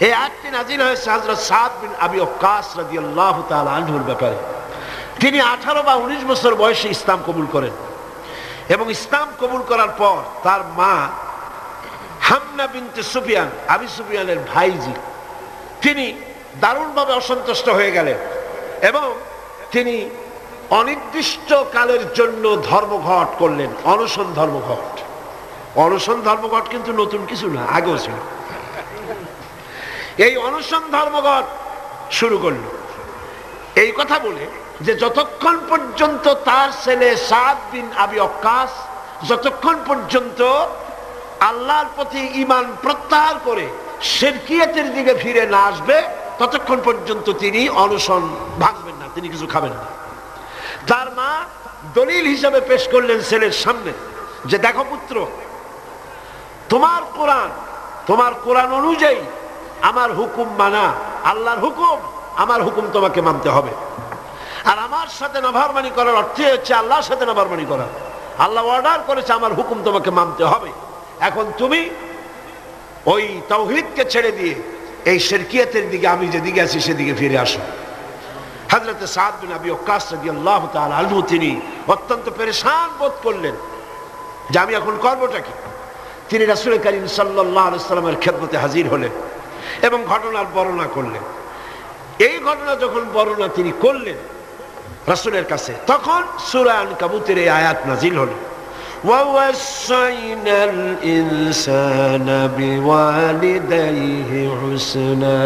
এই আয়াতটি নাযিল হয়েছে হযরত সাদ বিন আবি ওয়াক্কাস রাদিয়াল্লাহু তাআলা আনহুর ব্যাপারে। তিনি 18 বা 19 বছর বয়সে ইসলাম কবুল করেন এবং ইসলাম কবুল করার পর তার মা হামনা বিনতে সুফিয়ান, আবি সুফিয়ানের ভাইজি, তিনি দারুণভাবে অসন্তুষ্ট হয়ে গেলেন এবং তিনি অনির্দিষ্ট কালের জন্য ধর্মঘট করলেন, অনশন ধর্মঘট। অনশন ধর্মঘট কিন্তু নতুন কিছু না, আগেও ছিল। এই অনশন ধর্মঘট শুরু করল এই কথা বলে যে যতক্ষণ পর্যন্ত তার ছেলে সাদ বিন আবি ওয়াক্কাস যতক্ষণ পর্যন্ত আল্লাহর প্রতি ঈমান প্রত্যাহার করে শিরকিয়াতের দিকে ফিরে না আসবে ততক্ষণ পর্যন্ত তিনি অনশন ভাঙবেন না, তিনি কিছু খাবেন না। তার মা দলিল হিসাবে পেশ করলেন ছেলের সামনে যে দেখো পুত্র, তোমার কোরআন অনুযায়ী আমার হুকুম মানা, আল্লাহর হুকুম, আমার হুকুম তোমাকে মানতে হবে। আর আমার সাথে নাফরমানি করার অর্থ হচ্ছে আল্লাহর সাথে নাফরমানি করা। আল্লাহ অর্ডার করেছে আমার হুকুম তোমাকে মানতে হবে। এখন তুমি ওই তাওহীদকে ছেড়ে দিয়ে এই শিরকিয়াতের দিকে, আমি যেদিকে আছি সেদিকে ফিরে আসো। হযরত সাদ বিন আবি ওয়াক্কাস রাদিয়াল্লাহু তাআলা আনহু তিনি অত্যন্ত পেরেশান বোধ করলেন যে আমি এখন করবোটা কি। তিনি রাসূল করিম সাল্লাল্লাহু আলাইহি ওয়াসাল্লামের খেদমতে হাজির হলেন এবং ঘটনার বর্ণনা করলেন। এই ঘটনা যখন বর্ণনা তিনি করলেন রাসূলের কাছে, তখন সূরা আনকাবুতের এই আয়াত নাযিল হলো, وَوَصَّيْنَا الْإِنسَانَ بِوَالِدَيْهِ حُسْنًا।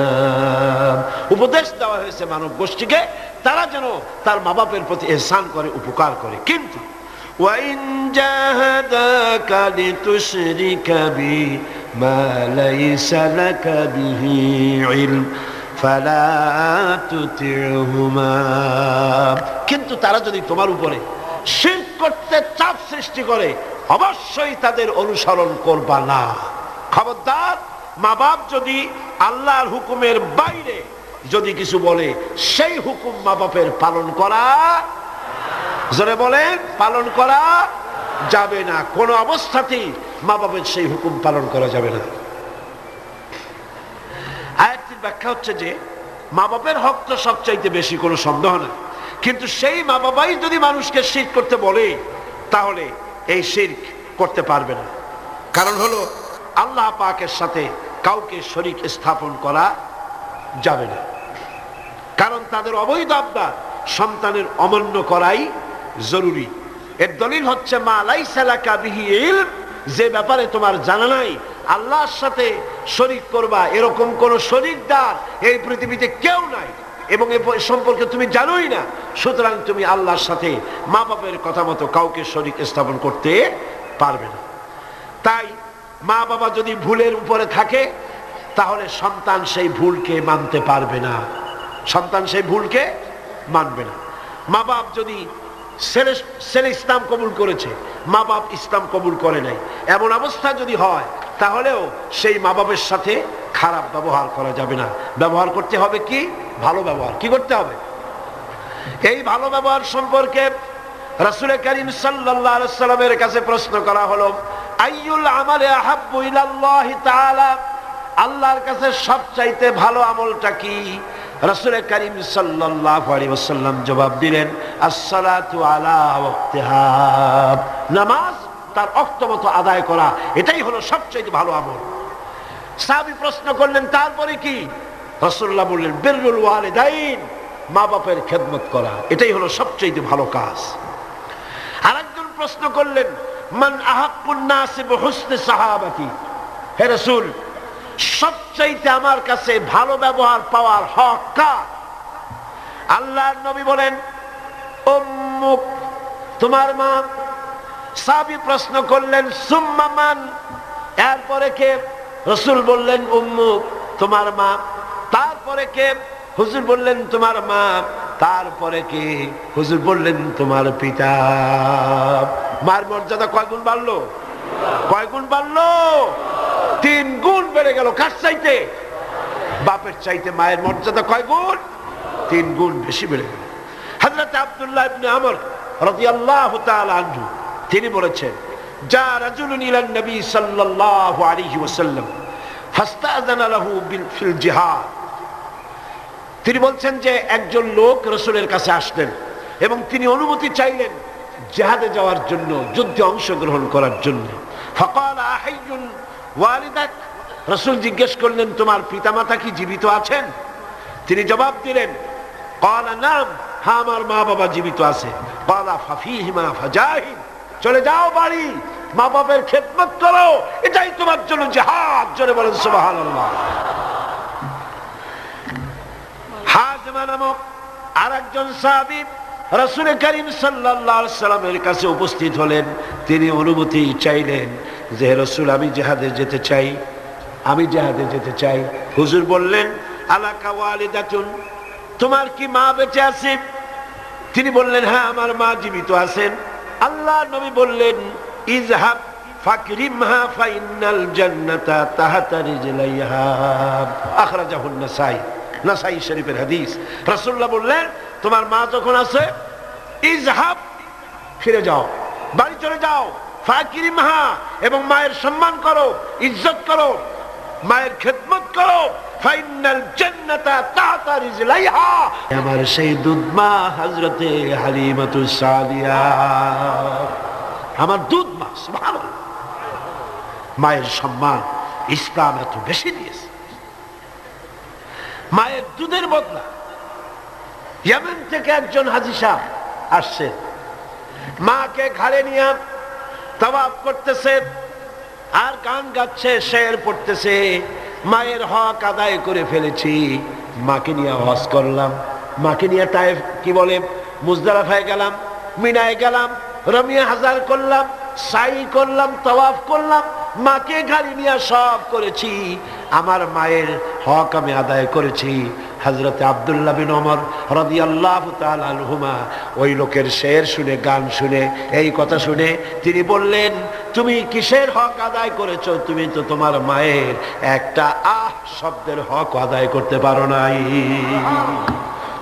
উপদেশ দেওয়া হয়েছে মানব গোষ্ঠীকে তারা যেন তার মা বাপের প্রতি ইহসান করে, উপকার করে। কিন্তু وَإِنْ جَاهَدَاكَ لِتُشْرِكَ بِي مَا لَيْسَ لَكَ بِهِ عِلْمٌ فَلَا تُطِعْهُمَا। কিন্তু তারা যদি তোমার উপরে শিরক করতে চাপ সৃষ্টি করে অবশ্যই তাদের অনুসরণ করবা না। খবরদার, মা বাপ যদি আল্লাহর হুকুমের বাইরে যদি কিছু বলে সেই হুকুম মা বাপের পালন করা, জোরে বলেন, পালন করা যাবে না। কোনো অবস্থাতেই মা বাপের সেই হুকুম পালন করা যাবে না। আয়াতটির ব্যাখ্যা হচ্ছে যে মা বাপের হক তো সবচাইতে বেশি, কোনো সন্দেহ না। কিন্তু সেই মা বাবাই যদি মানুষকে শিরক করতে বলে তাহলে এই শিরক করতে পারবে না। কারণ হলো আল্লাহ পাকের সাথে কাউকে শরীক স্থাপন করা যাবে না। কারণ তাদের অবৈধ আবদার সন্তানের অমান্য করাই জরুরি। এর দলিল হচ্ছে মা লাইসা লাকা বিহি ইলম, যে ব্যাপারে তোমার জানা নাই, আল্লাহর সাথে শরীক করবা এরকম কোন শরীকদার এই পৃথিবীতে কেউ নাই এবং এ সম্পর্কে তুমি জানোই না। সুতরাং তুমি আল্লাহর সাথে মা বাপের কথা মতো কাউকে শরীক স্থাপন করতে পারবে না। তাই মা বাবা যদি ভুলের উপরে থাকে তাহলে সন্তান সেই ভুলকে মানতে পারবে না, সন্তান সেই ভুলকে মানবে না। মা বাপ যদি ছেলে ইসলাম কবুল করেছে, মা বাপ ইসলাম কবুল করে নাই, এমন অবস্থা যদি হয় তাহলেও সেই মা বাপের সাথে খারাপ ব্যবহার করা যাবে না। ব্যবহার করতে হবে কি? ভালো ব্যবহার। কি করতে হবে? এই ভালো ব্যবহার সম্পর্কে রাসূল করিম সাল্লাল্লাহু আলাইহি ওয়াসাল্লামের কাছে প্রশ্ন করা হলো, আইয়ুল আমালি আহাব্বু ইলাল্লাহি তাআলা, আল্লাহর কাছে সবচাইতে ভালো আমলটা কি? রাসূল করিম সাল্লাল্লাহু আলাইহি ওয়াসাল্লাম জবাব দিলেন, as-salatu ala waqtiha, নামাজ তার ওয়াক্ত মতো আদায় করা, এটাই হলো সবচাইতে ভালো আমল। সাহাবী প্রশ্ন করলেন, তারপরে কি? রাসূলুল্লাহ বললেন, বিররুল ওয়ালিদাইন, মা বাপের খেদমত করা, এটাই হলো সবচাইতে ভালো কাজ। আরেকজন প্রশ্ন করলেন, মান আহাক্কুন নাসি বিহুসনি সাহাবাতি, হে রাসূল, সবচাইতে আমার কাছে ভালো ব্যবহার পাওয়ার হক কার? আল্লাহর নবী বলেন, উম্মুক, তোমার মা। সাহাবী প্রশ্ন করলেন, সুম্মা মান, এরপরে কে? রাসূল বললেন, উম্মুক, তোমার মা। তারপরে কে? হুজুর বললেন, তোমার মা। তারপরে কে? হুজুর বললেন, তোমার পিতা। মার মর্যাদা কয় গুণ বাড়লো? কয় গুণ বাড়লো? 3 গুণ বেড়ে গেল। কার চাইতে? বাপের চাইতে মায়ের মর্যাদা কয় গুণ? 3 গুণ বেশি বেড়ে গেল। হযরত আব্দুল্লাহ ইবনে আমর রাদিয়াল্লাহু তাআলা আনহু তিনি বলেছেন, যা রাজুলুন ইলান নবী সাল্লাল্লাহু আলাইহি ওয়াসাল্লাম ফাস্তাযানা লাহু ফিল জিহাদ। তিনি বলছেন যে একজন লোক রাসূলের কাছে আসলেন এবং তিনি অনুমতি চাইলেন জিহাদে যাওয়ার জন্য, যুদ্ধে অংশগ্রহণ করার জন্য। ফাকালা আহাইয়ুন ওয়ালিদাক, রাসূল জিজ্ঞেস করলেন তোমার পিতামাতা কি জীবিত আছেন? তিনি জবাব দিলেন ক্বালা নাম, হ্যাঁ আমার মা বাবা জীবিত আছে। ক্বালা ফাফিহিমা ফাজাহিদ, চলে যাও বাড়ি, মা বাবার খেদমত করো, এটাই তোমার জন্য জিহাদ। জোরে বলেন সুবহানাল্লাহ। হাজমা নামক আরেকজন সাহাবী রাসূল করিম সাল্লাল্লাহু আলাইহি ওয়াসাল্লামের কাছে উপস্থিত হলেন। তিনি অনুমতি চাইলেন যে রাসূল আমি জিহাদে যেতে চাই, আমি জিহাদে যেতে চাই। হুজুর বললেন আলাকা ওয়ালিদাতুন, তোমার কি মা বেঁচে আছে? তিনি বললেন হ্যাঁ আমার মা জীবিত আছেন। আল্লাহর নবী বললেন ইযহাব ফাকরিমহা ফাইন্নাল জান্নাতা তাহতা রিজলাইহা, আখরাজাহুন নাসাই, নাসাই শরীফের হাদিস। রাসূলুল্লাহ বললেন তোমার মা যখন আছে ইযহাব, ফিরে যাও, বাড়ি চলে যাও, ফাকরিমহা, এবং মায়ের সম্মান করো, ইজ্জত করো, মায়ের খেদমত করো, ফাইনাল জান্নাতা তাহতা রিজলাইহা। আমার সেই দুধমা হযরতে হালিমাতুস সাদিয়া, আমার দুধমা, সুবহানাল্লাহ। মায়ের সম্মান ইসলাম এত বেশি দিয়েছে। মায়ের দুধের বদলা ইয়েমেন থেকে একজন হাজী সাহেব আসছেন, মাকে ঘাড়ে নিয়ে তাওয়াফ করতেছে আর গান গাচ্ছে, শের পড়তেছে, মায়ের হক আদায় করে ফেলেছি, মাকে নিয়ে হজ করলাম, মাকে নিয়ে তায়েফ কি বলে মুজদালিফায় গেলাম, মিনায় গেলাম, রমিয়া হাজার করলাম, সাই করলাম, তাওয়াফ করলাম, মাকে গাড়ি নিয়ে সব করেছি, আমার মায়ের হক আমি আদায় করেছি। হযরতে আব্দুল্লাহ বিন ওমর রাদিয়াল্লাহু তাআলা আনহুমা ওই লোকের শের শুনে, গান শুনে, এই কথা শুনে তিনি বললেন তুমি কিসের হক আদায় করেছো? তুমি তো তোমার মায়ের একটা আহ শব্দের হক আদায় করতে পারো নাই।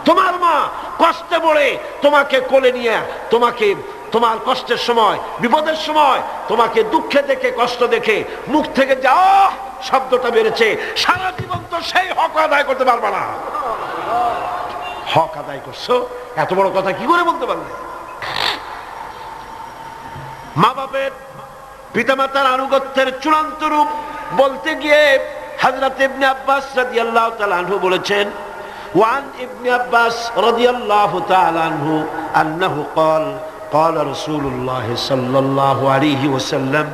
তোমার মা কষ্টে পড়ে তোমাকে কোলে নিয়ে, তোমাকে তোমার কষ্টের সময়, বিপদের সময় তোমাকে দুঃখে দেখে, কষ্ট দেখে মুখ থেকে যাও শব্দটা বেড়েছে, সারা জীবন তো সেই হক আদায় করতে পারবা না। হক আদায় করছো, এত বড় কথা কি করে বলতে পারলে? মা বাপের, পিতামাতার আনুগত্যের চূড়ান্ত রূপ বলতে গিয়ে হযরত ইবনে আব্বাস রাদিয়াল্লাহু তাআলা আনহু বলেছেন, ওয়ান ইবনে আব্বাস রাদিয়াল্লাহু তাআলা আনহু আন্নাহু قال قال رسول الله صلى الله عليه وسلم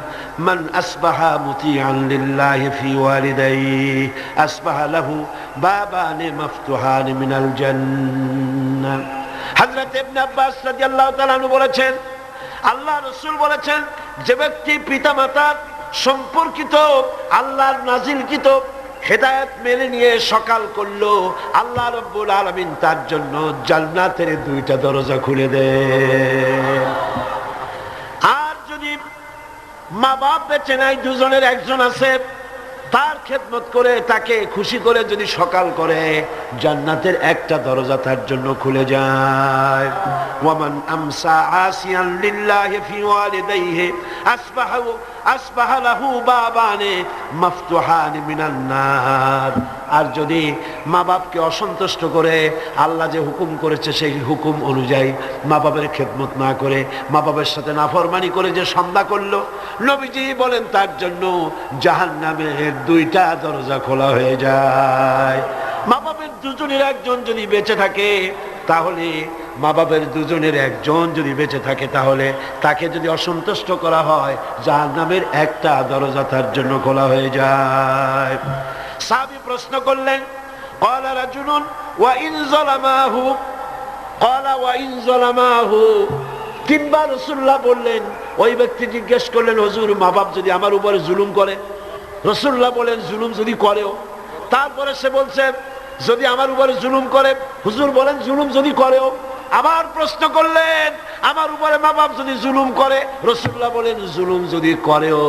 من أصبح مطيعا لله في والديه أصبح له بابان مفتوحان من الجنة। হযরত ইবনে আব্বাস রাদিয়াল্লাহু তাআলা আনহু বলেছেন, আল্লাহ রাসূল বলেছেন যে ব্যক্তি পিতামাতার সম্পর্কিত আল্লাহর নাজিলকৃত হেদায়েত মেনে নিয়ে সকাল করলো, আল্লাহ রাব্বুল আলামিন তার জন্য জান্নাতের দুইটা দরজা খুলে দেন। আর যদি মা বাপ বেঁচে নাই, দুজনের একজন আছে, তার খেদমত করে, তাকে খুশি করে যদি সকাল করে, জান্নাতের একটা দরজা তার জন্য খুলে যায়। ওয়ামান আমসা আসিয়ান লিল্লাহি ফি ওয়ালিদাইহি আসবাহা লাহু বাবানে মাফতুহান মিনান নার। আর যদি মা বাপকে অসন্তুষ্ট করে, আল্লাহ যে হুকুম করেছে সেই হুকুম অনুযায়ী মা বাবার খেদমত না করে, মা বাবার সাথে নাফরমানি করে যে সন্ধ্যা করলো, নবীজি বলেন তার জন্য জাহান্নামের দুইটা দরজা খোলা হয়ে যায়। মা বাপের দুজনের একজন যদি বেঁচে থাকে, তাহলে মা বাপের দুজনের একজন যদি বেঁচে থাকে, তাহলে তাকে যদি অসন্তুষ্ট করা হয়, জাহান্নামের একটা দরজা তার জন্য খোলা হয়ে যায়। সাহাবী প্রশ্ন করলেন, ক্বালা রাজুলুন ওয়া ইন যালামাহু, ক্বালা ওয়া ইন যালামাহু। তিনবার রাসূলুল্লাহ বললেন, ওই ব্যক্তি জিজ্ঞেস করলেন হুজুর মা বাপ যদি আমার উপরে জুলুম করে? রাসূলুল্লাহ বলেন জুলুম যদি করেও। তারপরে সে বলছে যদি আমার উপরে জুলুম করে, হুজুর বলেন জুলুম যদি করেও। আবার প্রশ্ন করলেন আমার উপরে মা বাপ যদি জুলুম করে? রাসূলুল্লাহ বলেন জুলুম যদি করেও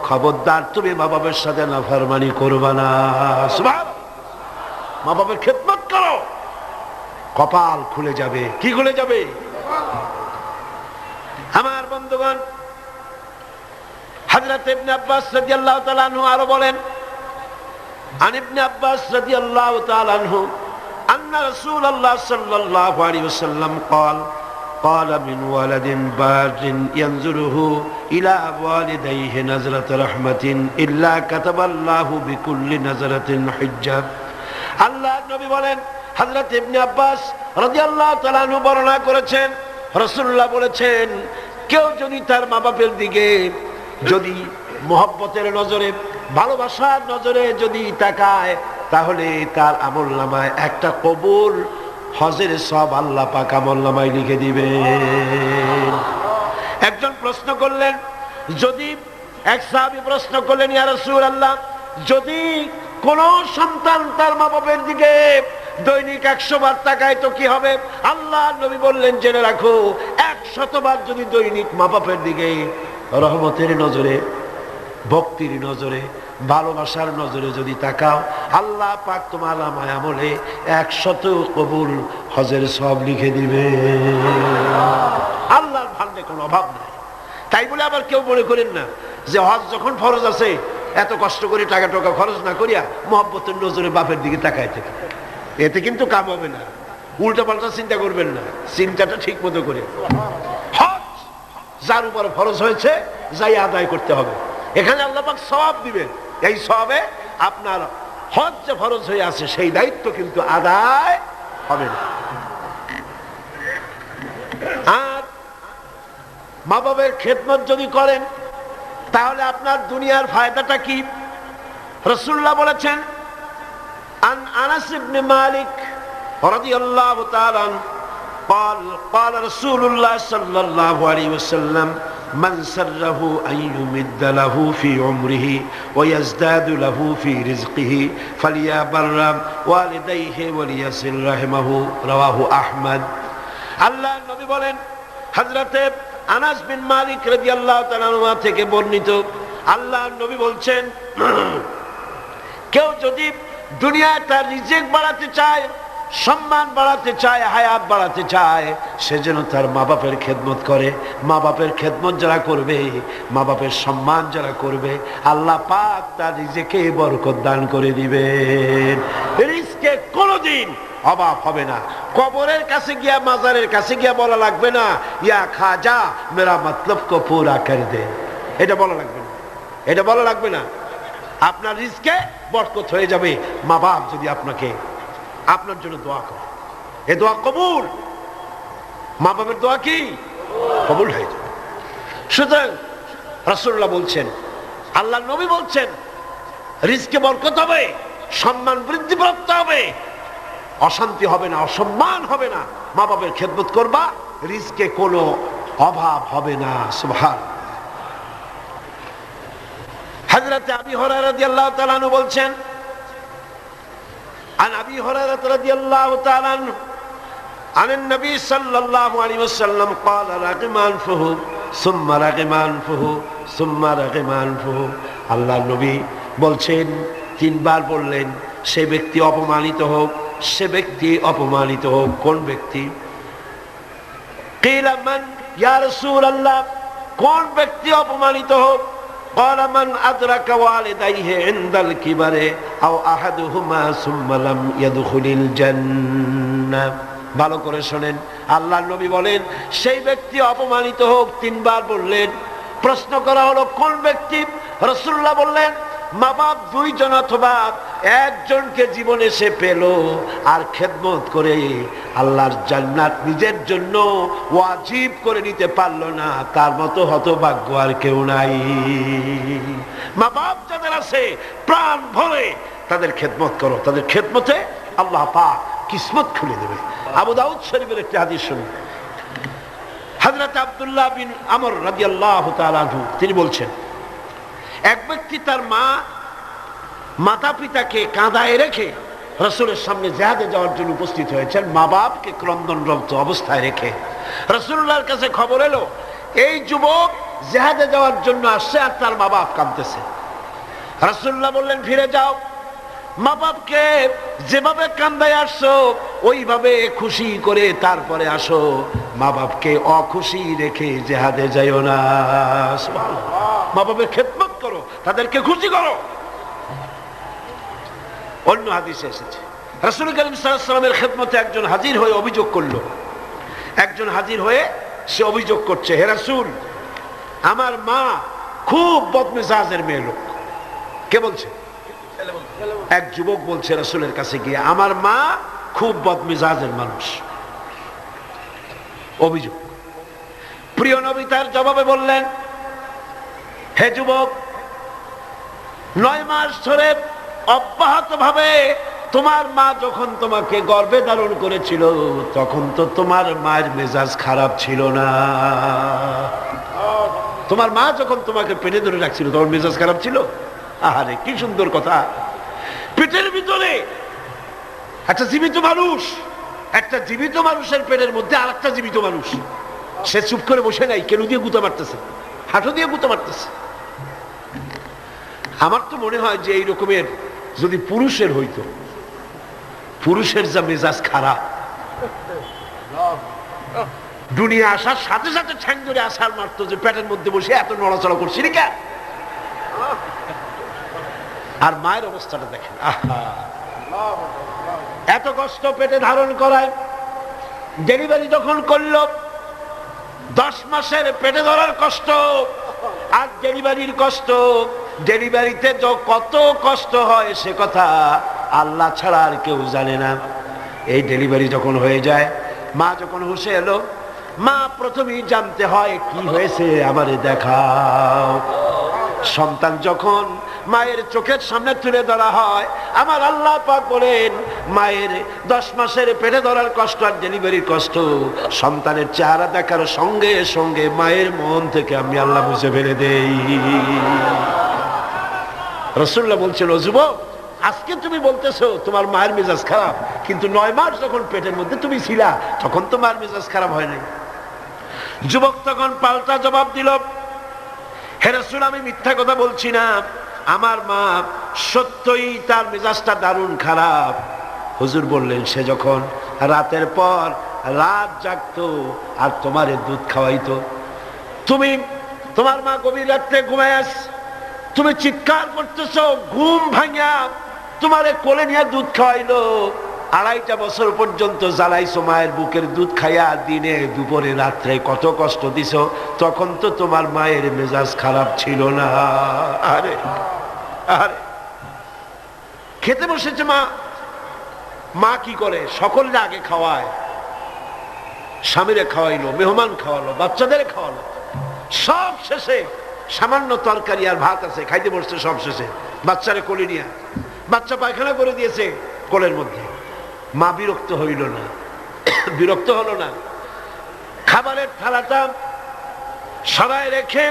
খবরদার তুমি মা বাবার সাথে নাফরমানি করবা না। সুবহানাল্লাহ। মা বাবার খেদমত করো, কপাল খুলে যাবে। কি খুলে যাবে? আমার বন্ধুগণ, হযরত ইবনে আব্বাস রাদিয়াল্লাহু তাআলা আনহু আরো বলেন, عن ابن عباس رضي الله تعالى عنه أن رسول الله صلى الله عليه وسلم قال من ولد بار ينظره إلى والديه نظرة رحمة إلا كتب الله بكل نظرة حجة আল্লাহ নবী বলেন, হযরত ইবনে আব্বাস রাদিয়াল্লাহু তাআলা আনহু বর্ণনা করেছেন, রাসূলুল্লাহ বলেছেন, কেউ যদি তার মা বাপের দিকে যদি মহব্বতের নজরে, ভালোবাসার নজরে যদি তাকায়, তাহলে তার আমলনামায় একটা কবুল হজের সব আল্লাহ পাক আমলনামায় লিখে দিবেন। একজন প্রশ্ন করলেন, যদি এক সাহাবী প্রশ্ন করলেন, ইয়া রাসূলুল্লাহ, যদি কোন সন্তান তার মা বাপের দিকে দৈনিক 100 বার তাকায় তো কি হবে? আল্লাহ নবী বললেন, জেনে রাখো, 100 বার যদি দৈনিক মা বাপের দিকে রহমতের নজরে, ভক্তির নজরে, ভালোবাসার নজরে যদি তাকাও, আল্লাহ পাক তোমার আমলে 100 কবুল হজের সব লিখে দিবে। আল্লাহর ভান্ডে কোনো অভাব নাই। তাই বলে আবার কেউ মনে করেন না যে হজ যখন ফরজ আছে এত কষ্ট করে টাকা টাকা খরচ না করিয়া মহব্বতের নজরে বাপের দিকে তাকায় থাকে, এতে কিন্তু কাম হবে না। উল্টা পাল্টা চিন্তা করবেন না, চিন্তাটা ঠিক মতো করে হজ যার উপর ফরজ হয়েছে যাই আদায় করতে হবে। এখানে আল্লাহ পাক সওয়াব দিবেন, এই সওয়াবে আপনার হজ যে ফরজ হয়ে আছে সেই দায়িত্ব কিন্তু আদায় হবে না। আর মা বাবার খেদমত যদি করেন তাহলে আপনার দুনিয়ার ফায়দাটা কি? রাসূলুল্লাহ বলেছেন, আন আনাস ইবনে মালিক রাদিয়াল্লাহু তাআলা قال رسول الله صلى الله عليه وسلم من سره أن يمد له في عمره ويزداد له في رزقه فليبر والديه وليصل رحمه رواه أحمد। আল্লাহ নবী বলেন, হযরত আনাস বিন মালিক রাদিয়াল্লাহু তাআলা আনহু থেকে বর্ণিত, আল্লাহ নবী বলছেন, কেউ যদি দুনিয়ায় তার রিজিক বাড়াতে চায়, সম্মান বাড়াতে চায়, হায়াত বাড়াতে চায়, সে যেন তার মা বাপের খেদমত করে। মা বাপের খেদমত যারা করবে, মা বাপের সম্মান যারা করবে, আল্লাহ পাক তার রিজিকে বরকত দান করে দিবেন। রিজকে কোনোদিন অভাব হবে না। কবরের কাছে গিয়া, মাজারের কাছে গিয়া বলা লাগবে না, ইয়া খাজা মেরা মতলব কো পুরা কর দে, এটা বলা লাগবে না, এটা বলা লাগবে না। আপনার রিজকে বরকত হয়ে যাবে মা বাপ যদি আপনাকে, আপনার জন্য দোয়া করে, এ দোয়া কবুল। মা বাবার দোয়া কি কবুল হয়ে যাবে। সুতরাং রাসূলুল্লাহ বলছেন, আল্লাহ নবী বলছেন, রিজকে বরকত হবে, সম্মান বৃদ্ধিপ্রাপ্ত হবে, অশান্তি হবে না, অসম্মান হবে না। মা বাবার খেদমত করবা, রিজকে কোনো অভাব হবে না। সুবহান। হযরত আবী হুরায়রা রাদিয়াল্লাহু তাআলা আনহু বলছেন, عن أبي هريرة رضي الله تعالى عنه عن النبي صلى الله عليه وسلم قال رغم أنفه ثم رغم أنفه ثم رغم أنفه। আল্লাহ নবী বলছেন, তিনবার বললেন, সে ব্যক্তি অপমানিত হোক, সে ব্যক্তি অপমানিত হোক। কোন ব্যক্তি? قيل من يا رسول الله, কোন ব্যক্তি অপমানিত হোক? قال من أدرك والديه عند الكبر أو أحدهما ثم لم يدخل الجنة। ভালো করে শুনেন, আল্লাহ নবী বলেন, সেই ব্যক্তি অপমানিত হোক। তিনবার বললেন। প্রশ্ন করা হলো, কোন ব্যক্তি? রাসূলুল্লাহ বললেন, মা বাপ দুইজন অথবা একজনকে জীবনে সে পেল আর খেদমত করে আল্লাহর জান্নাত নিজের জন্য ওয়াজিব করে নিতে পারলো না, তার মতো হতভাগ্য আর কেউ নাই। মা বাপ যাদের আছে প্রাণ ভরে তাদের খেদমত করো, তাদের খেদমতে আল্লাহ পাক কিসমত খুলে দেবে। আবু দাউদ শরীফের একটি হাদিস শুনুন। হযরত আব্দুল্লাহ বিন আমর রাদিয়াল্লাহু তাআলা আনহু তিনি বলছেন, এক ব্যক্তি তার মাতা পিতাকে কাঁদায় রেখে রাসূলের সামনে জিহাদে যাওয়ার জন্য উপস্থিত হয়েছেন, মা বাপকে ক্রন্দনরত অবস্থায় রেখে। রাসূলুল্লাহর কাছে খবর এলো, এই যুবক জিহাদে যাওয়ার জন্য আসছে আর তার মা বাপ কাঁদতেছে। রাসূলুল্লাহ বললেন, ফিরে যাও, মা বাপকে যেভাবে কান্দায় আসছো ওইভাবে খুশি করে তারপরে আসো, মা বাপকে অখুশি রেখে জিহাদে যাইও না। সুবহানাল্লাহ। মা বাপের খেদমত করো, তাদেরকে খুশি করো। অন্য হাদিসে এসেছে রাসূল করিম সাল্লাল্লাহু আলাইহি ওয়াসাল্লামের খেদমতে একজন হাজির হয়ে অভিযোগ করলো। একজন হাজির হয়ে সে অভিযোগ করছে, হে রাসূল, আমার মা খুব বদমেজাজের মেয়ে লোক। কে বলছে? এক যুবক বলছে রাসূলের কাছে গিয়ে, আমার মা খুব বদমেজাজের মানুষ। অভিযোগ। প্রিয় নবী তার জবাবে বললেন, হে যুবক, 9 মাস ধরে অব্যাহত ভাবে তোমার মা যখন তোমাকে গর্ভে ধারণ করেছিল তখন তো তোমার মায়ের মেজাজ খারাপ ছিল না। তোমার মা যখন তোমাকে পেটে ধরে রাখছিল তোমার মেজাজ খারাপ ছিল? আহারে কি সুন্দর কথা। পেটের ভিতরে একটা জীবিত মানুষ, একটা জীবিত মানুষের পেটের মধ্যে আর একটা জীবিত মানুষ, সে চুপ করে বসে নাই, কেন দিয়ে গুঁতা মারতেছে, হাঁটু দিয়ে গুঁতা মারতেছে। আমার তো মনে হয় যে এই রকমের যদি পুরুষের হইতো, পুরুষের যা মেজাজ খারাপ, দুনিয়া আসার সাথে সাথে ঠ্যাং ধরে আসার মারতো যে পেটের মধ্যে বসে এত নড়াচড়া করছি রে কেন। আর মায়ের অবস্থাটা দেখেন, আহা, এত কষ্ট পেটে ধারণ করায়। ডেলিভারি যখন করলো 10 মাসের পেটে ধরার কষ্ট আর ডেলিভারির কষ্ট, ডেলিভারিতে কত কষ্ট হয় সে কথা আল্লাহ ছাড়া আর কেউ জানে না। এই ডেলিভারি যখন হয়ে যায়, মা যখন হুঁশে এলো, মা প্রথমেই জানতে হয় কি হয়েছে আমারে দেখাও। সন্তান যখন মায়ের চোখের সামনে তুলে ধরা হয়, আমার আল্লাহ পাক বলেন মায়ের 10 মাসের পেটে ধরার কষ্ট আর ডেলিভারির কষ্ট সন্তানের চেহারা দেখার সঙ্গে সঙ্গে মায়ের মন থেকে আমি আল্লাহ মুছে ফেলে দেই। রাসূলুল্লাহ বলছেন, ও যুবক, আজকে তুমি বলতেছো তোমার মায়ের মেজাজ খারাপ, কিন্তু 9 মাস যখন পেটের মধ্যে তুমি ছিলা তখন তো মায়ের মেজাজ খারাপ হয় নাই। যুবক তখন পাল্টা জবাব দিল, হে রাসূল, আমি মিথ্যা কথা বলছি না, আমার মা সত্যই তার মেজাজটা দারুণ খারাপ। হুজুর বললেন, সে যখন রাতের পর রাত জাগতো আর তোমারে দুধ খাওয়াইতো, তুমি তোমার মা গভীর রাত্রে ঘুমায় আস, তুমি চিৎকার করতেছো, ঘুম ভাঙা তোমারে কোলে নিয়ে দুধ খাওয়াইলো, 2.5 বছর পর্যন্ত জ্বালাইছো মায়ের বুকের দুধ খাইয়া, দিনে দুপুরে রাত্রে কত কষ্ট দিছো, তখন তো তোমার মায়ের মেজাজ খারাপ ছিল না। আরে আরে, খেতে বসেছে মা, মা কি করে, সকলকে আগে খাওয়ায়, স্বামীরে খাওয়াইলো, মেহমান খাওয়ালো, বাচ্চাদের খাওয়ালো, সব শেষে সামান্য তরকারি আর ভাত আছে, খাইতে বসছে সব শেষে, বাচ্চারে কোলে নিয়ে, বাচ্চা পায়খানা করে দিয়েছে কোলের মধ্যে। মা বিরক্ত হইল না, বিরক্ত হলো না, খাবারের থালাটা সরায় রেখে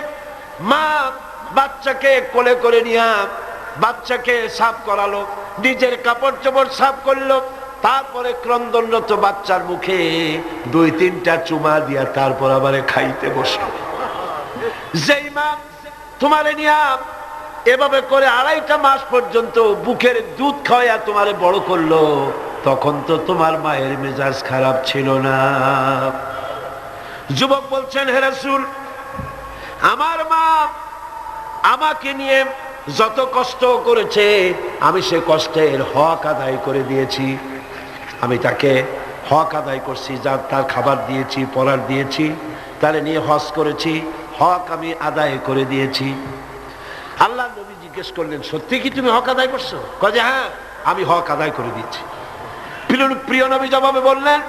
মা বাচ্চাকে কোলে করে নিয়ে বাচ্চাকে সাফ করালো, নিজের কাপড় চোপড় সাফ করলো, তারপরে ক্রন্দনরত বাচ্চার মুখে 2-3টা চুমা দিয়া তারপর আবার খাইতে বসলো। যেই মা তোমারে নিয়া এভাবে করে 2.5 মাস পর্যন্ত বুকের দুধ খাওয়াইয়া তোমারে বড় করলো, তখন তো তোমার মায়ের মেজাজ খারাপ ছিল না। যুবক বলছেন, হে রাসূল, আমার মা আমাকে নিয়ে যত কষ্ট করেছে আমি সে কষ্টের হক আদায় করে দিয়েছি, আমি তাকে হক আদায় করছি, যা তার খাবার দিয়েছি, পরার দিয়েছি, তারে নিয়ে হজ করেছি, হক আমি আদায় করে দিয়েছি। আল্লাহ নবী জিজ্ঞেস করলেন, সত্যি কি তুমি হক আদায় করছো? কয়ে হ্যাঁ, আমি হক আদায় করে দিয়েছি। প্রিয় নবী জবাবে বললেন,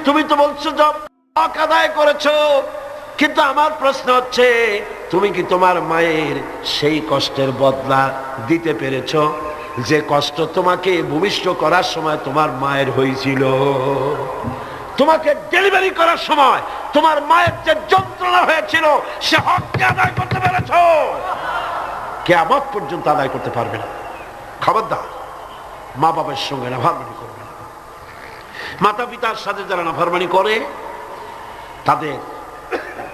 তুমি তো বলছো হক আদায় করেছো, কিন্তু আমার প্রশ্ন হচ্ছে তুমি কি তোমার মায়ের সেই কষ্টের বদলা দিতে পেরেছো যে কষ্ট তোমাকে ভূমিষ্ঠ করার সময় তোমার মায়ের হয়েছিল? তোমাকে ডেলিভারি করার সময় তোমার মায়ের যে যন্ত্রণা হয়েছিল সে হককে আদায় করতে পেরেছো? কিয়ামত পর্যন্ত আদায় করতে পারবে না। খবরদার, মা বাবার সঙ্গে নাফরমানি করবে না। মাতা পিতার সাথে যারা নাফরমানি করে তাদের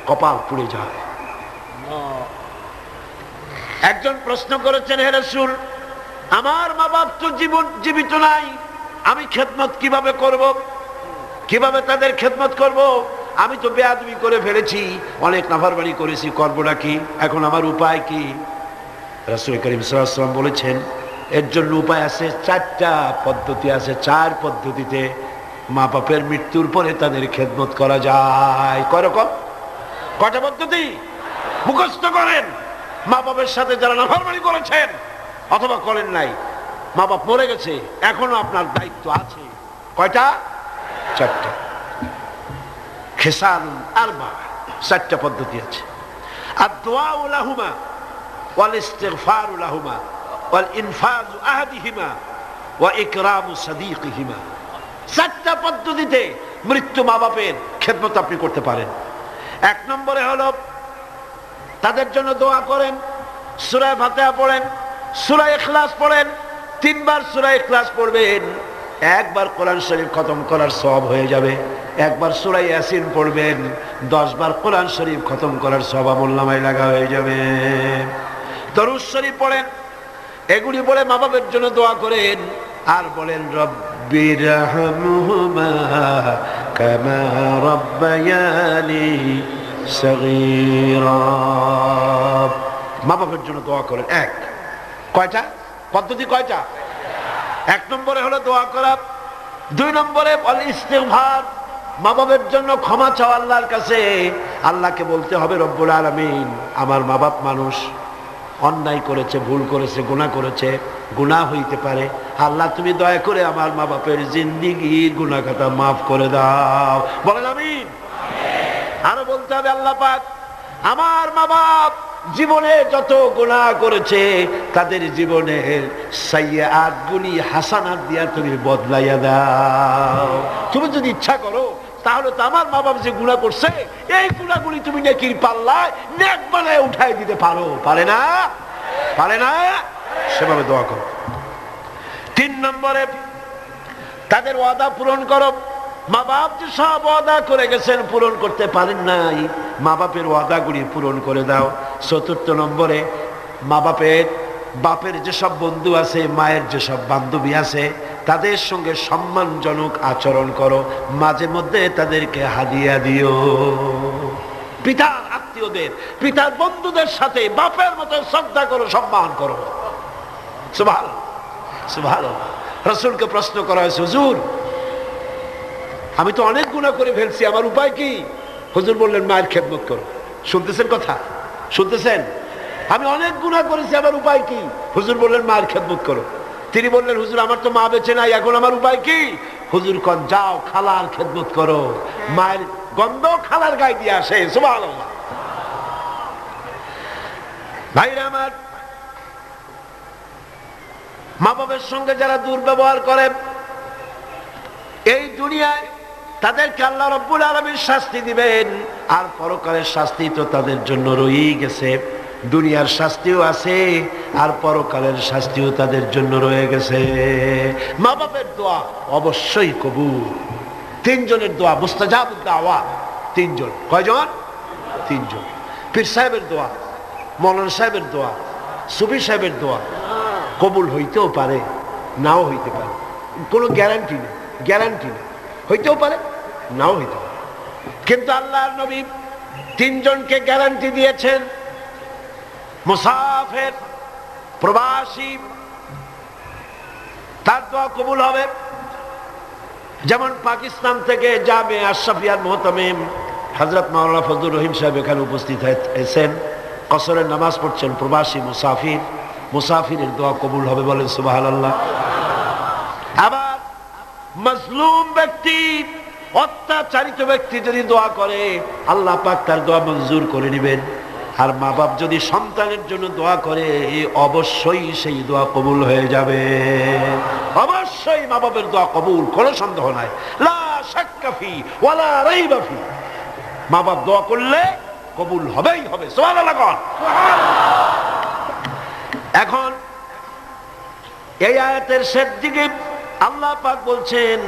কপাল পুড়ে যায়। একজন প্রশ্ন করেছেন, হে রাসূল, আমার মা বাপ তো জীবিত নাই, আমি খেদমত কিভাবে করব, কিভাবে তাদের খেদমত করব? আমি তো বেয়াদবি করে ফেলেছি, অনেক নাফরমানি করেছি, করবো নাকি? এখন আমার উপায় কি? রাসূল করিম সাল্লাল্লাহু আলাইহি ওয়াসাল্লাম বলেছেন, এর জন্য উপায় আছে, 4টা পদ্ধতি আছে। 4 পদ্ধতিতে মা বাপের মৃত্যুর পরে তাদের খেদমত করা যায়। কয় রকম? কয়টা পদ্ধতি? মুখস্থ করেন। মা বাপের সাথে যারা নাফরমানি করেছেন অথবা করেন নাই, মা বাপ মরে গেছে, এখনো আপনার দায়িত্ব আছে। কয়টা? 4টা। খিসাল আরবা, 4টা পদ্ধতি আছে। আদ-দুআউ লাহুমা ওয়াল ইস্তিগফারু লাহুমা ওয়াল ইনফাযু আহাদিহিমা ওয়া ইকরামু সাদীকিহিমা। 4টা পদ্ধতিতে মৃত্যু মা বাপের খেদমত আপনি করতে পারেন। 1 নম্বরে হলো তাদের জন্য দোয়া করেন, সূরা ফাতিহা পড়েন, সূরা ইখলাস পড়েন। 3 বার সূরা ইখলাস পড়বেন, 1 বার কোরআন শরীফ খতম করার সওয়াব হয়ে যাবে। 1 বার সূরা ইয়াসিন পড়বেন, 10 বার কোরআন শরীফ খতম করার সওয়াব আমলনামায় লাগা হয়ে যাবে। দরুদ শরীফ পড়েন, এগুলি বলে মা বাবার জন্য দোয়া করেন। আর বলেন রব্বিরহামহুমা কামা রাব্বায়ানি সগীরা। মা বাবার জন্য দোয়া করেন। 1 কয়টা পদ্ধতি? কয়টা? 1 নম্বরে হলো দোয়া করা। 2 নম্বরে ওয়াল ইস্তিগফার, মা বাবার জন্য ক্ষমা চাওয়া আল্লাহর কাছে। আল্লাহকে বলতে হবে, রব্বুল আলামিন, আমার মা বাপ মানুষ, অন্যায় করেছে, ভুল করেছে, গুনাহ করেছে, গুনাহ হইতে পারে। আল্লাহ তুমি দয়া করে আমার মা বাপের জিন্দেগির গুনাহ খাতা মাফ করে দাও। বলেন আমিন। আরো বলতে হবে, আল্লাহ পাক আমার মা বাপ জীবনে যত গুনাহ করেছে তাদের জীবনের সাইয়্যাত গুলি হাসানাত দিয়া তুমি বদলাইয়া দাও। তুমি যদি ইচ্ছা করো তাহলে তো আমার মা বাপ যে গুনাহ করছে এই গুনাহগুলি তুমি নেকির পাল্লায় নেক বানায় উঠাই দিতে পারো। পারে না? পারে না? সেভাবে দোয়া করো। 3 নম্বরে তাদের ওয়াদা পূরণ করো। মা বাপ যে সব ওয়াদা করে গেছেন পূরণ করতে পারেন নাই, মা বাপের ওয়াদাগুলি পূরণ করে দাও। 4 নম্বরে মা বাপের যেসব বন্ধু আছে, মায়ের যেসব বান্ধবী আছে, তাদের সঙ্গে সম্মানজনক আচরণ করো। মাঝে মধ্যে তাদেরকে হাদিয়া দিও। পিতার আত্মীয়দের, পিতার বন্ধুদের সাথে বাপের মতো শ্রদ্ধা করো, সম্মান করো। সুবহানাল্লাহ, সুবহানাল্লাহ। রাসূলকে প্রশ্ন করা হয়েছে, হুজুর আমি তো অনেক গুনাহ করে ফেলছি, আমার উপায় কি? হুজুর বললেন, মায়ের খেদমত করো। শুনতেছেন কথা? শুনতেছেন? আমি অনেক গুনাহ করেছি, আমার উপায় কি? হুজুর বললেন, মায়ের খেদমত করো। তিনি বললেন, হুজুর আমার তো মা বেঁচে নাই, এখন আমার উপায় কি? হুজুর কন, যাও খালার খেদমত করো, মায়ের গন্ধ খালার গায়ে দিয়ে আসে। সুবহানাল্লাহ। ভাইরা আমার, মা বাবার সঙ্গে যারা দুর্ব্যবহার করে এই দুনিয়ায় তাদেরকে আল্লাহ রাব্বুল আলামিন শাস্তি দিবেন। আর পরকালের শাস্তি তো তাদের জন্য রয়েই গেছে। দুনিয়ার শাস্তিও আছে আর পরকালের শাস্তিও তাদের জন্য রয়ে গেছে। মা বাপের দোয়া অবশ্যই কবুল। 3 জনের দোয়া মুস্তাজাবুদ দাওয়াত। 3 জন। কয়জন? 3 জন। পীর সাহেবের দোয়া, মৌলানা সাহেবের দোয়া, সুফি সাহেবের দোয়া কবুল হইতেও পারে, নাও হইতে পারে। কোনো গ্যারান্টি নেই, গ্যারান্টি নেই। হইতেও পারে, নাও হইতে পারে। কিন্তু আল্লাহর নবী 3 জনকে গ্যারান্টি দিয়েছেন। মুসাফির, প্রবাসী, তার দোয়া কবুল হবে। যেমন পাকিস্তান থেকে জামিয়া আশরাফিয়ার মুহতামিম হযরত মাওলানা ফজলুর রহিম সাহেব এখানে উপস্থিত হয়েছেন, কসরের নামাজ পড়ছেন। প্রবাসী মুসাফির, মুসাফিরের দোয়া কবুল হবে, বলেন সুবহানাল্লাহ। আবার মাজলুম ব্যক্তি, অত্যাচারিত ব্যক্তি যদি দোয়া করে আল্লাহ পাক তার দোয়া মঞ্জুর করে নেবেন। আর মা বাপ যদি সন্তানের জন্য দোয়া করে অবশ্যই সেই দোয়া কবুল হয়ে যাবে। অবশ্যই মা বাপের দোয়া কবুল, কোনো সন্দেহ নাই। লা শাক্কা ফি ওয়ালা রাইবা ফি। মা বাপ দোয়া করলে কবুল হবেই হবে। সুবহানাল্লাহ। এখন এই আয়াতের শেষ দিকে আল্লাহ পাক বলছেন,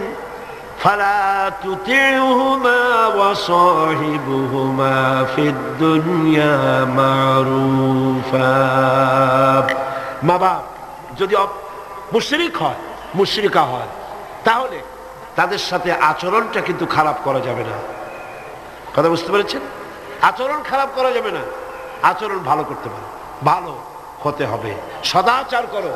ফালা তুতিউহুমা ওয়া সাহিবুহুমা ফিদ দুনিয়া মারুফা। মা বাপ যদি মুশরিক হয়, মুশরিকা হয়, তাহলে তাদের সাথে আচরণটা কিন্তু খারাপ করা যাবে না। কথা বুঝতে পেরেছেন? আচরণ খারাপ করা যাবে না, আচরণ ভালো করতে পারে, ভালো হতে হবে। সদাচার করো,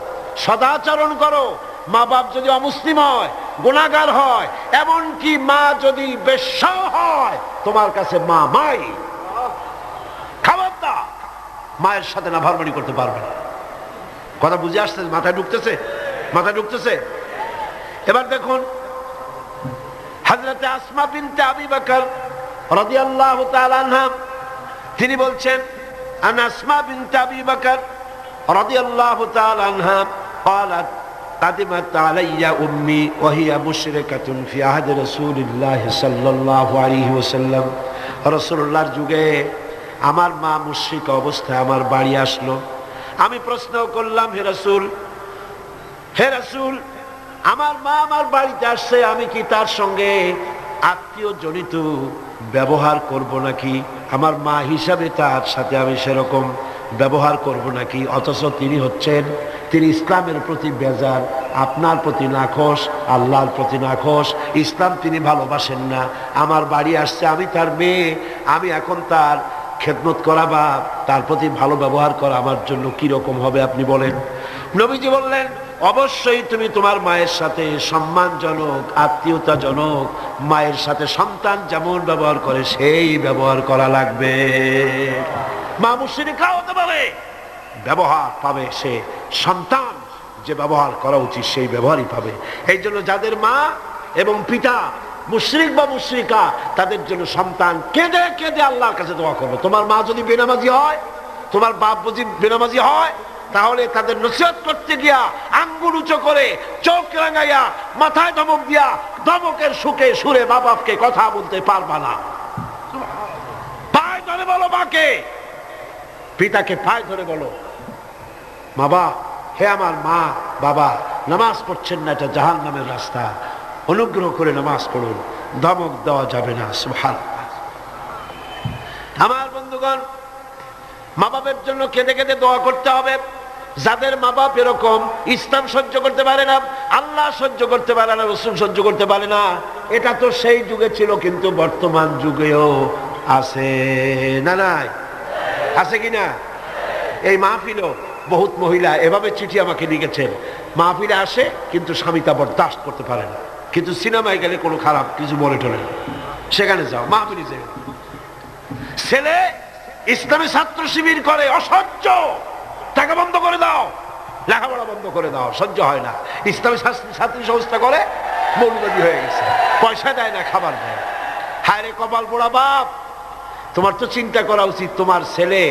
সদাচরণ করো। মা বাপ যদি অমুসলিম হয়, গুনাহগার হয়, এমনকি মা যদি বেশ্যা হয়, তোমার কাছে মা মাই। খবরদার মায়ের সাথে নাফরমানি করতে পারবে না। কথা বুঝে আসছে? মাথায় ঢুকতেছে? মাথায় ঢুকতেছে? এবার দেখুন হযরতে আসমা বিনতে আবি বকর রাদিয়াল্লাহু তাআলা আনহা, তিনি বলছেন আন আসমা বিনতে আবি বকর রাদিয়াল্লাহু তাআলা আনহা قالت قدمت علي امي وهي مشركه في عهد رسول الله صلى الله عليه وسلم। রাসূলুল্লাহর যুগে আমার মা মুশরিক অবস্থায় আমার বাড়ি আসলো। আমি প্রশ্ন করলাম, হে রাসূল, হে রাসূল, আমার মা আমার বাড়িতে আসছে, আমি কি তার সঙ্গে আত্মীয় জনিত ব্যবহার করব নাকি? আমার মা হিসাবে তার সাথে আমি সেরকম ব্যবহার করব নাকি? অথচ তিনি ইসলামের প্রতি বেজার, আপনার প্রতি নাখোশ, আল্লাহর প্রতি নাখোশ, ইসলাম তিনি ভালোবাসেন না। আমার বাড়ি আসছে, আমি তার মেয়ে, আমি এখন তার খেদমত করা বা তার প্রতি ভালো ব্যবহার করা আমার জন্য কি রকম হবে আপনি বলেন? নবীজি বললেন, অবশ্যই তুমি তোমার মায়ের সাথে সম্মানজনক, আত্মীয়তাজনক, মায়ের সাথে সন্তান যেমন ব্যবহার করে সেই ব্যবহার করা লাগবে। মা মুশরিকা হতে পারে, ব্যবহার পাবে সে সন্তান যে ব্যবহার করা উচিত সেই ব্যবহারই পাবে। এই জন্য যাদের মা এবং পিতা মুশরিক বা মুশরিকা, তাদের জন্য সন্তান কেঁদে কেঁদে আল্লাহর কাছে দোয়া করবে। তোমার মা যদি বেনামাজি হয়, তোমার বাপ যদি বেনামাজি হয়, তাহলে তাদের নসিহত করতে গিয়া আঙ্গুল উঁচু করে, চোখ রাঙাইয়া, মাথায় ধমক দিয়া, ধমকের সুরে মা বাপকে কথা বলতে পারবা না। পায়ে ধরে বলো মাকে, পিতাকে পায়ে ধরে বলো, বাবা, হে আমার মা বাবা, নামাজ পড়ছেন না, এটা জাহান্নামের রাস্তা, অনুগ্রহ করে নামাজ পড়ুন। ধমক দেওয়া যাবে না। সুবহানাল্লাহ। আমার বন্ধুগণ, মা বাপের জন্য কেঁদে কেঁদে দোয়া করতে হবে। যাদের মা বাপ এরকম, ইসলাম সহ্য করতে পারে না, আল্লাহ সহ্য করতে পারে না, রাসূল সহ্য করতে পারে না, এটা তো সেই যুগে ছিল, কিন্তু বর্তমান যুগেও আছে না? নাই আছে কিনা? এই মাহফিলও বহুত মহিলা এভাবে চিঠি আমাকে লিখেছেন, মাহফিলে আসে কিন্তু স্বামী তা বরদাস্ত করতে পারে না, কিন্তু সিনেমায় গেলে কোনো খারাপ কিছু বলে টলে না, সেখানে যাও, মাহফিলে যাও। ছেলে ইসলামী ছাত্র শিবির করে, অসহ্য, টাকা বন্ধ করে দাও, লেখাপড়া বন্ধ করে দাও, সহ্য হয় না। ইসলামী ছাত্রী সংস্থা করে, মৌলবাদী হয়ে গেছে, পয়সা দেয় না, খাবার দেয়। হায় রে কপাল পোড়া বাপ, তোমার তো চিন্তা করা উচিত, তোমার ছেলে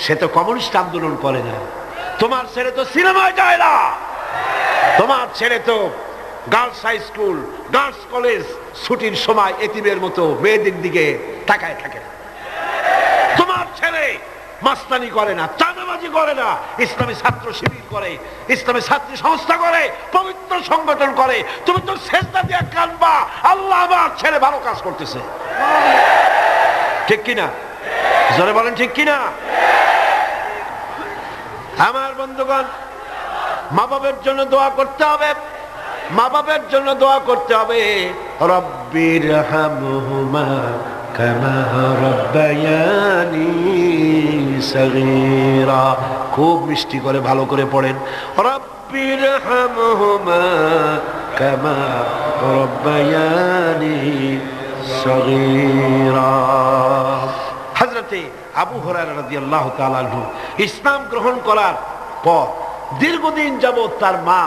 সে তো কমিউনিস্ট আন্দোলন করে না, তোমার ছেলে তো সিনেমায় যায় না, তোমার ছেলে তো girls high school, girls college ছুটির সময় এতিমের মতো মেয়েদের দিকে তাকায় থাকে না, তোমার ছেলে মাস্তানি করে না, চাঁদাবাজি করে না, ইসলামী ছাত্র শিবির করে, ইসলামী ছাত্রী সংস্থা করে, পবিত্র সংগঠন করে। তুমি তো সেজদা দিয়ে কাঁদবা, আল্লাহ আমার ছেলে ভালো কাজ করতেছে। ঠিক কিনা? জোরে বলেন ঠিক কিনা? আমার বন্ধুগণ, মা বাবার জন্য দোয়া করতে হবে, মা বাবার জন্য দোয়া করতে হবে। রব্বির হামহুমা কামা রাব্বায়ানি সগীরা, খুব মিষ্টি করে ভালো করে পড়েন, রব্বির হামহুমা কামা রাব্বায়ানি সগীরা। হযরতে আবু হুরায়রা রাদিয়াল্লাহু তাআলা আনহু ইসলাম গ্রহণ করার পর দীর্ঘদিন যাবত তার মা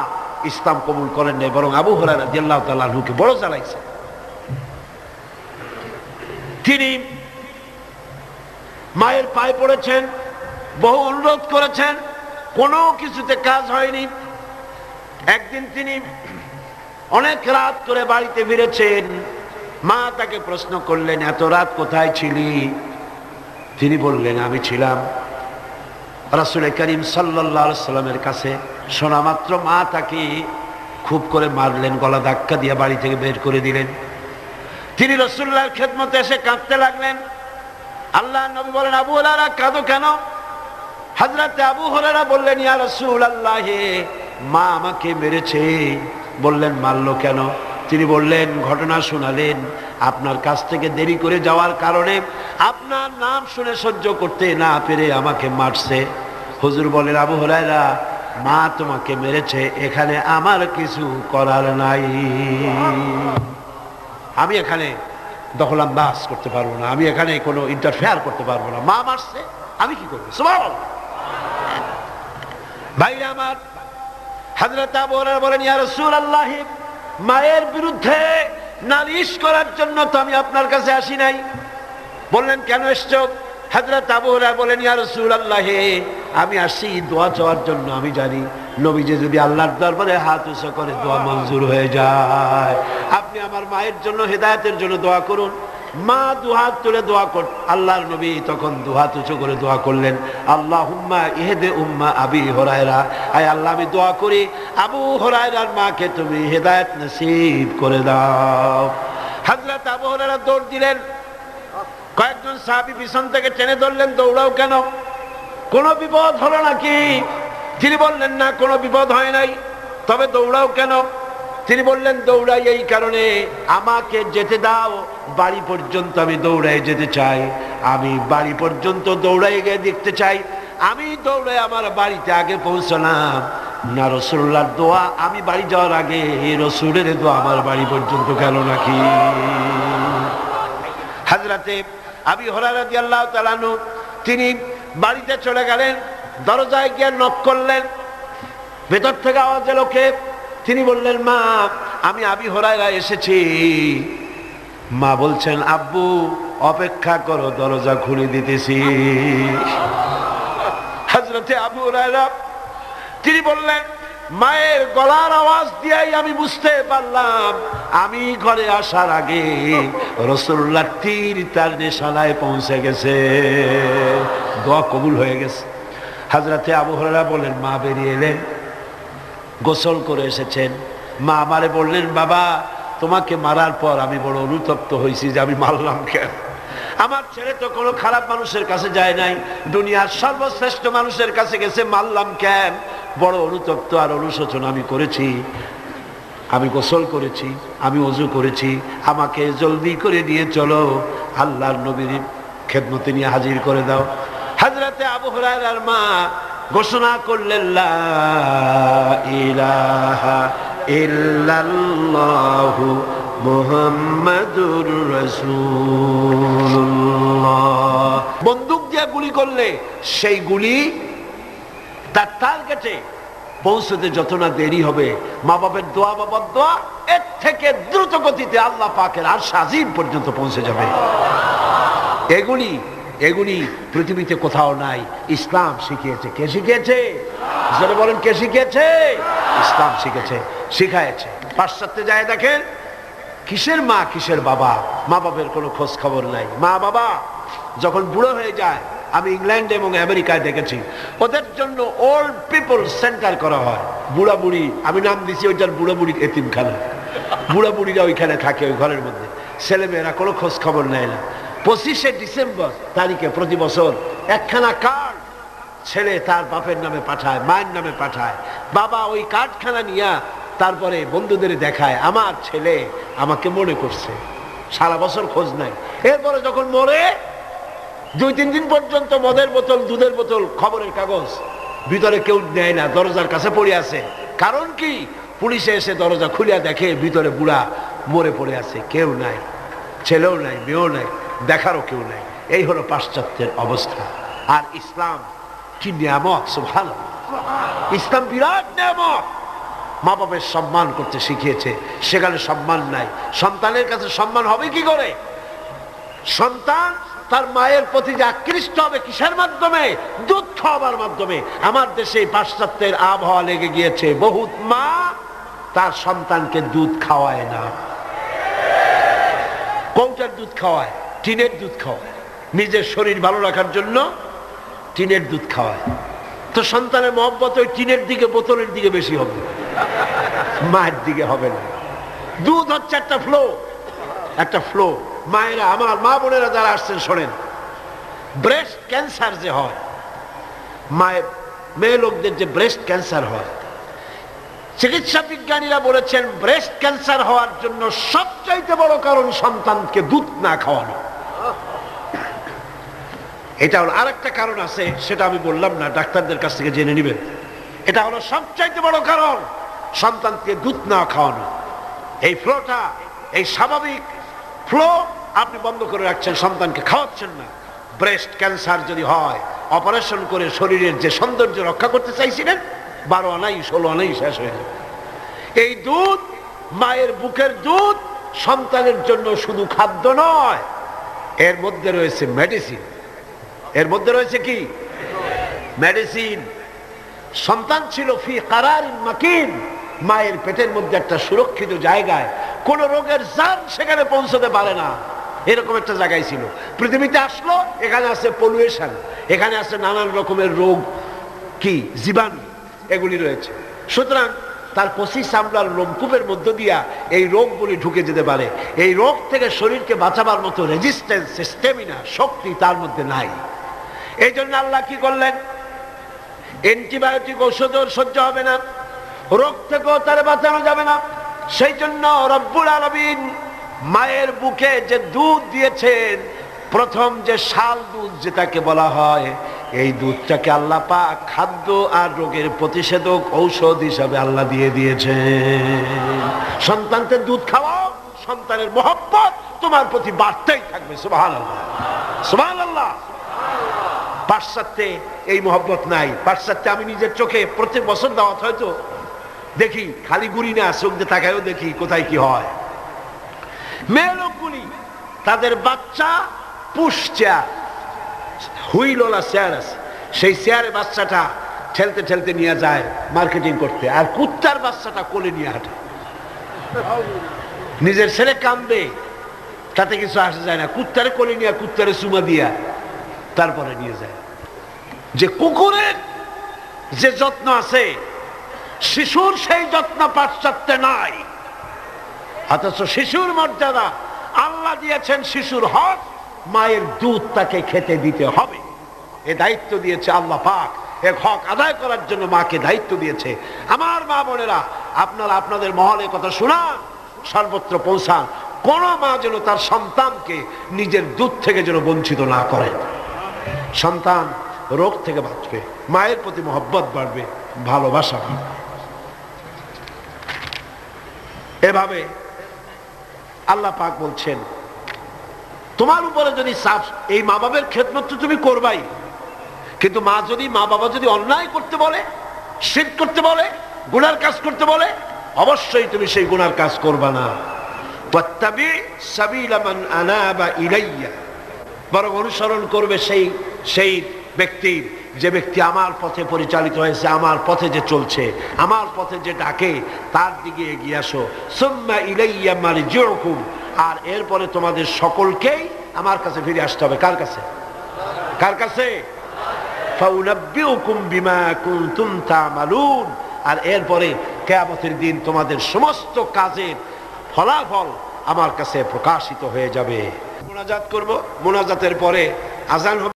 ইসলাম কবুল করেন নাই, বরং আবু হুরায়রা রাদিয়াল্লাহু তাআলা আনহুকে বড় জ্বালাইছে। তিনি মায়ের পায়ে পড়েছেন, বহু অনুরোধ করেছেন, কোনো কিছুতে কাজ হয়নি। একদিন তিনি অনেক রাত করে বাড়িতে ফিরেছেন, মা তাকে প্রশ্ন করলেন, এত রাত কোথায় ছিলি? তিনি বললেন, আমি ছিলাম রাসূল করিম সাল্লাল্লাহু আলাইহি সাল্লামের কাছে। শোনা মাত্র মা তাকে খুব করে মারলেন, গলা ধাক্কা দিয়ে বাড়ি থেকে বের করে দিলেন। তিনি রাসূলুল্লাহর খেদমতে এসে কাঁদতে লাগলেন। আল্লাহর নবী বলেন, আবু হুরায়রা কাঁদো কেন? হযরতে আবু হুরায়রা বললেন, ইয়া রাসূলুল্লাহ, মা আমাকে মেরেছে। বললেন, মারলো কেন? তিনি বললেন, ঘটনা শোনালেন, আপনার কাছ থেকে দেরি করে যাওয়ার কারণে আপনার নাম শুনে সহ্য করতে না পেরে আমাকে মারছে। হুজুর বলেন, আবু হুরায়রা মা তোমাকে মেরেছে, এখানে আমার কিছু করার নাই, আমি এখানে দখলান্দাজ করতে পারবো না, আমি এখানে কোনো ইন্টারফেয়ার করতে পারবো না, মা মারছে আমি কি করবো। সুবহানাল্লাহ। ভাইরা আমার, হযরত আবু হুরায়রা বলেন, ইয়া রাসূলুল্লাহ, মায়ের বিরুদ্ধে নালিশ করার জন্য তো আমি আপনার কাছে আসি নাই। বললেন, কেন এসছো? হযরত আবু হুরায়রা বলেন, ইয়া রাসূলুল্লাহ, আমি আসি দোয়া চাওয়ার জন্য। আমি জানি নবীজি যদি আল্লাহর দরবারে হাত উঁচু করে দোয়া মঞ্জুর হয়ে যায়। আপনি আমার মায়ের জন্য, হেদায়েতের জন্য দোয়া করুন। মা দুহাত তুলে দোয়া কর, আল্লাহর নবী তখন দুহাত উঁচু করে দোয়া করলেন, আল্লাহুম্মা ইহদি উম্মা আবি হুরায়রা, আয় আল্লাহ, আমি দোয়া করি আবু হুরায়রার মাকে তুমি হেদায়েত নসিব করে দাও। হযরত আবু হুরায়রা দৌড় দিলেন, কয়েকজন সাহাবী পিছন থেকে টেনে ধরলেন, দৌড়াও কেন, কোনো বিপদ হলো নাকি? তিনি বললেন, না, কোনো বিপদ হয় নাই, তবে দৌড়াও কেন? তিনি বললেন, দৌড়াই এই কারণে, আমাকে যেতে দাও, বাড়ি পর্যন্ত আমি দৌড়াই যেতে চাই, আমি বাড়ি পর্যন্ত দৌড়াই গিয়ে দেখতে চাই, আমি দৌড়ে আমার বাড়িতে আগে পৌঁছলাম না রাসূলুল্লাহর দোয়া আমি বাড়ি যাওয়ার আগে রাসূলের দোয়া আমার বাড়ি পর্যন্ত গেল নাকি। হযরতে আবু হুরায়রা রাদিয়াল্লাহু তাআলা আনহু তিনি বাড়িতে চলে গেলেন, দরজায় গিয়ে নক করলেন, ভেতর থেকে আওয়াজ এলো, কে? তিনি বললেন, মা, আমি আবু হুরায়রা এসেছি। মা বলছেন, আব্বু অপেক্ষা করো, দরজা খুলে দিতেছি। হযরতে আবু হুরায়রা তিনি বললেন, মায়ের গলার আওয়াজ দিয়েই আমি বুঝতে পারলাম আমি ঘরে আসার আগে রাসূলুল্লাহ তীর তার নিশানায় পৌঁছে গেছে, দোয়া কবুল হয়ে গেছে। হযরতে আবু হুরায়রা বলেন, মা বেরিয়ে এলেন, গোসল করে এসেছেন। মা আমারে বললেন, বাবা, তোমাকে মারার পর আমি বড় অনুতপ্ত হয়েছি যে আমি মারলাম কেন। আমার ছেলে তো কোনো খারাপ মানুষের কাছে যায় নাই, দুনিয়ার সর্বশ্রেষ্ঠ মানুষের কাছে গেছে, মারলাম কেন? বড় অনুতপ্ত আর অনুশোচনা আমি করেছি। আমি গোসল করেছি, আমি ওযু করেছি, আমাকে জলদি করে নিয়ে চলো, আল্লাহর নবীর খেদমতে নিয়ে হাজির করে দাও। হযরতে আবু হুরায়রার মা ঘোষণা করলেন, লা ইলাহা ইল্লাল্লাহু মুহাম্মাদুর রাসূলুল্লাহ। বন্দুক দিয়ে গুলি করলে সেই গুলি তার টার্গেটে পৌঁছতে যত না দেরি হবে, মা বাবার দোয়া বা বদদোয়া এর থেকে দ্রুত গতিতে আল্লাহ পাকের আরশ আজিম পর্যন্ত পৌঁছে যাবে। এগুলি পৃথিবীতে কোথাও নাই, ইসলাম শিখিয়েছে। কে শিখিয়েছে? যারা বলেন, কে শিখিয়েছে? ইসলাম শিখেছে, শিখায়েছে। পাশ্চাত্যে যায় দেখেন, কিসের মা কিসের বাবা, মা বাবার কোনো খোঁজ খবর নাই। মা বাবা যখন বুড়ো হয়ে যায়, আমি ইংল্যান্ড এবং আমেরিকায় দেখেছি, ওদের জন্য ওল্ড পিপল সেন্টার করা হয়। বুড়া বুড়ি, আমি নাম দিছি ওইটার বুড়া বুড়ি এতিমখানা। বুড়া বুড়িরা ওইখানে থাকে, ওই ঘরের মধ্যে। ছেলেমেয়েরা কোনো খোঁজ খবর নেয় না। 25শে ডিসেম্বর তারিখে প্রতি বছর একখানা কার্ড ছেলে তার বাপের নামে পাঠায়, মায়ের নামে পাঠায়। বাবা ওই কার্ডখানা নিয়ে তারপরে বন্ধুদের দেখায়, আমার ছেলে আমাকে মনে করছে। সারা বছর খোঁজ নাই। এরপরে যখন মরে 2-3 দিন পর্যন্ত মদের বোতল, দুধের বোতল, খবরের কাগজ ভিতরে কেউ নেয় না, দরজার কাছে পড়ে আছে। কারণ কি? পুলিশে এসে দরজা খুলিয়া দেখে ভিতরে বুড়া মরে পড়ে আছে, কেউ নাই, ছেলেও নাই, মেয়েও নাই, দেখারও কেউ নাই। এই হলো পাশ্চাত্যের অবস্থা। আর ইসলাম কি নিয়ামত! সুবহানাল্লাহ, ইসলাম বিরাট নিয়ামত। মা বাবার সম্মান করতে শিখিয়েছে, সেখানে সম্মান নাই। সন্তানের কাছে সম্মান হবে কি করে? সন্তান তার মায়ের প্রতি যে আকৃষ্ট হবে কিসের মাধ্যমে? দুধ খাওয়াবার মাধ্যমে। আমার দেশে পাশ্চাত্যের আবহাওয়া লেগে গিয়েছে, বহুত মা তার সন্তানকে দুধ খাওয়ায় না। কৌটার দুধ খাওয়ায়, টিনের দুধ খাওয়ায়, নিজের শরীর ভালো রাখার জন্য টিনের দুধ খাওয়ায়। তো সন্তানের মহব্বত ওই টিনের দিকে, বোতলের দিকে বেশি হবে, মায়ের দিকে হবে না। দুধ হচ্ছে একটা ফ্লো, একটা ফ্লো। মায়েরা, আমার মা বোনেরা যারা আসছেন শোনেন, ব্রেস্ট ক্যান্সার যে হয়, মায়ের মেয়ে লোকদের যে ব্রেস্ট ক্যান্সার হয়, চিকিৎসা বিজ্ঞানীরা বলেছেন ব্রেস্ট ক্যান্সার হওয়ার জন্য সবচাইতে বড় কারণ সন্তানকে দুধ না খাওয়ানো। এটা হল। আরেকটা কারণ আছে, সেটা আমি বললাম না, ডাক্তারদের কাছ থেকে জেনে নেবেন। এটা হলো সবচাইতে বড় কারণ সন্তানকে দুধ না খাওয়ানো। এই ফ্লোটা, এই স্বাভাবিক ফ্লো আপনি বন্ধ করে রাখছেন, সন্তানকে খাওয়াচ্ছেন না। ব্রেস্ট ক্যান্সার যদি হয়, অপারেশন করে শরীরের যে সৌন্দর্য রক্ষা করতে চাইছিলেন, 12 আনাই 16 আনাই শেষ হয়ে যাবে। এই দুধ, মায়ের বুকের দুধ সন্তানের জন্য শুধু খাদ্য নয়, এর মধ্যে রয়েছে মেডিসিন। এর মধ্যে রয়েছে কি? মেডিসিন। সন্তান ছিল ফি কারারিন মাকিন, মায়ের পেটের মধ্যে একটা সুরক্ষিত জায়গায়, কোন রোগের জান সেখানে পৌঁছতে পারে না, এরকম একটা জায়গায় ছিল। পৃথিবীতে আসলো, এখানে আছে পলিউশন, এখানে আছে নানান রকমের রোগ, কি জীবাণু, এগুলি রয়েছে। সুতরাং তার কচি চামড়ার লোমকূপের মধ্য দিয়া এই রোগগুলি ঢুকে যেতে পারে। এই রোগ থেকে শরীরকে বাঁচাবার মতো রেজিস্ট্যান্স, স্ট্যামিনা, শক্তি তার মধ্যে নাই। এই জন্য আল্লাহ কি করলেন? অ্যান্টিবায়োটিক ঔষধও সহ্য হবে না, রোগ থেকেও তার বাঁচানো যাবে না। সেই জন্য রব্বুল আলামিন মায়ের বুকে যে দুধ দিয়েছেন, প্রথম যে শাল দুধ যেটাকে বলা হয়, এই দুধটাকে আল্লাহ পাক খাদ্য আর রোগের প্রতিষেধক ঔষধ হিসাবে আল্লাহ দিয়ে দিয়েছেন। সন্তানকে দুধ খাওয়াও, সন্তানের মহব্বত তোমার প্রতি বাড়তেই থাকবে। সুবহানাল্লাহ, সুবহানাল্লাহ। পাশ্চাত্যে এই মহব্বত নাই। পাশ্চাত্যে আমি নিজের চোখে প্রত্যেক বছর দাওয়াত হয়তো দেখি, খালি গুড়ি না, চোখ দিয়ে তাকায়ও দেখি কোথায় কি হয়। মেয়ে লোকগুলি তাদের বাচ্চা পুশ চেয়ার, হুইলওয়ালা চেয়ার আছে, সেই চেয়ারে বাচ্চাটা ঠেলতে ঠেলতে নিয়ে যায় মার্কেটিং করতে, আর কুত্তার বাচ্চাটা কোলে নিয়ে হাঁটে। নিজের ছেলে কান্দে, তাতে কিছু আসে যায় না, কুত্তারে কোলে নিয়ে, কুত্তারে চুমা দিয়া তারপরে নিয়ে যায়। যে কুকুরের যে যত্ন আছে, শিশুর সেই যত্ন পাশ্চাত্যে নাই। অথচ শিশুর মর্যাদা আল্লাহ দিয়েছেন, শিশুর হক, মায়ের দুধ তাকে খেতে দিতে হবে। এ দায়িত্ব দিয়েছে আল্লাহ পাক, এ হক আদায় করার জন্য মাকে দায়িত্ব দিয়েছে। আমার মা বোনেরা, আপনারা আপনাদের মহলে কথা শোনান, সর্বত্র পৌঁছান, কোন মা যেন তার সন্তানকে নিজের দুধ থেকে যেন বঞ্চিত না করে। সন্তান রোগ থেকে বাঁচবে, মায়ের প্রতি মহব্বত বাড়বে, ভালোবাসা বাড়বে। এভাবে আল্লাহ পাক বলছেন, তোমার উপরে যদি চাপ, এই মা বাবার খেদমত তো তুমি করবাই, কিন্তু মা বাবা যদি অন্যায় করতে বলে, শিরক করতে বলে, গুনার কাজ করতে বলে, অবশ্যই তুমি সেই গুনার কাজ করবা না। ওয়াত্তাবি সাবিলা মান আনাবা ইলাইয়া, বরং অনুসরণ করবে সেই ব্যক্তির, যে ব্যক্তি আমার পথে পরিচালিত হয়েছে, আমার পথে যে চলছে, আমার পথে যে ডাকে, তার দিকে এগিয়ে আসো। সুম্মা ইলাইয়া মারজিউকুম, আর এরপরে তোমাদের সকলকেই আমার কাছে ফিরে আসতে হবে। কার কাছে? কার কাছে? ফাউনাব্বিউকুম বিমা কুনতুম তা'মালুন, আর এরপরে কিয়ামতের দিন তোমাদের সমস্ত কাজের ফলাফল আমার কাছে প্রকাশিত হয়ে যাবে। মুনাজাত করব, মুনাজাতের পরে আযান হবে।